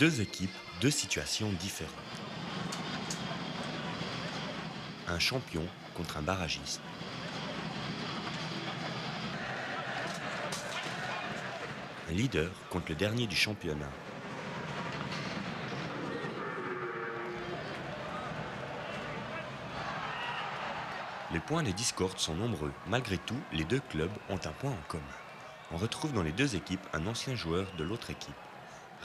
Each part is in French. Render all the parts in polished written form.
Deux équipes, deux situations différentes. Un champion contre un barragiste. Un leader contre le dernier du championnat. Les points de discorde sont nombreux. Malgré tout, les deux clubs ont un point en commun. On retrouve dans les deux équipes un ancien joueur de l'autre équipe.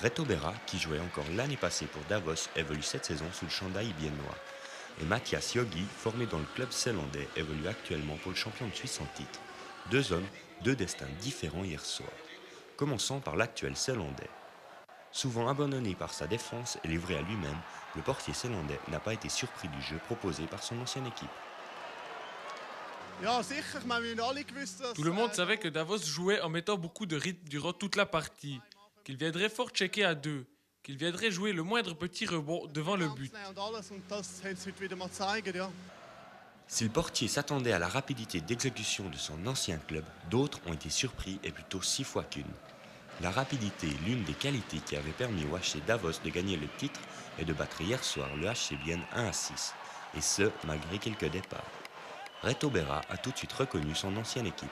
Reto Berra, qui jouait encore l'année passée pour Davos, évolue cette saison sous le chandail biennois. Et Mathias Yogi, formé dans le club zélandais, évolue actuellement pour le champion de Suisse en titre. Deux hommes, deux destins différents hier soir. Commençons par l'actuel zélandais. Souvent abandonné par sa défense et livré à lui-même, le portier zélandais n'a pas été surpris du jeu proposé par son ancienne équipe. Tout le monde savait que Davos jouait en mettant beaucoup de rythme durant toute la partie, qu'il viendrait fort checker à deux, qu'il viendrait jouer le moindre petit rebond devant le but. Si le portier s'attendait à la rapidité d'exécution de son ancien club, d'autres ont été surpris et plutôt 6 fois qu'une. La rapidité est l'une des qualités qui avait permis au HC Davos de gagner le titre et de battre hier soir le HC Vienne 1-6, et ce, malgré quelques départs. Reto Berra a tout de suite reconnu son ancienne équipe.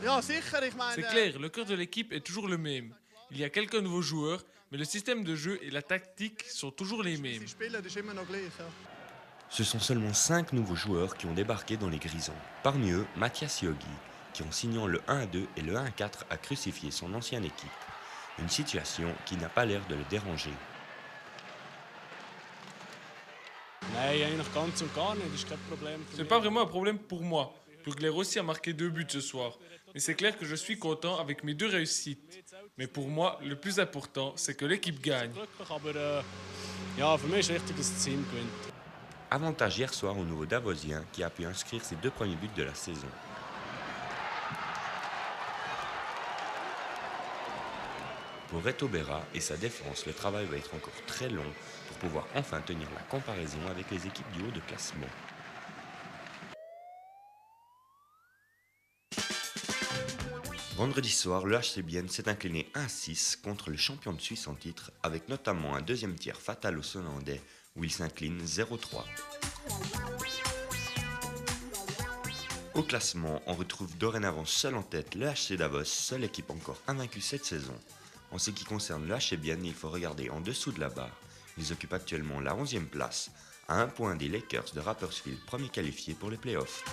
C'est clair, le cœur de l'équipe est toujours le même. Il y a quelques nouveaux joueurs, mais le système de jeu et la tactique sont toujours les mêmes. Ce sont seulement 5 nouveaux joueurs qui ont débarqué dans les Grisons. Parmi eux, Mathias Yogi, qui en signant le 1-2 et le 1-4 a crucifié son ancienne équipe. Une situation qui n'a pas l'air de le déranger. Ce n'est pas vraiment un problème pour moi. Plugler aussi a marqué 2 buts ce soir. Mais c'est clair que je suis content avec mes 2 réussites. Mais pour moi, le plus important, c'est que l'équipe gagne. Avantage hier soir au nouveau Davosien qui a pu inscrire ses 2 premiers buts de la saison. Pour Reto Berra et sa défense, le travail va être encore très long pour pouvoir enfin tenir la comparaison avec les équipes du haut de classement. Vendredi soir, le HC Bienne s'est incliné 1-6 contre le champion de Suisse en titre, avec notamment un deuxième tiers fatal aux Zélandais où il s'incline 0-3. Au classement, on retrouve dorénavant seul en tête le HC Davos, seule équipe encore invaincue cette saison. En ce qui concerne le HC Bienne, il faut regarder en dessous de la barre. Ils occupent actuellement la 11e place, à 1 point des Lakers de Rapperswil, premier qualifié pour les playoffs.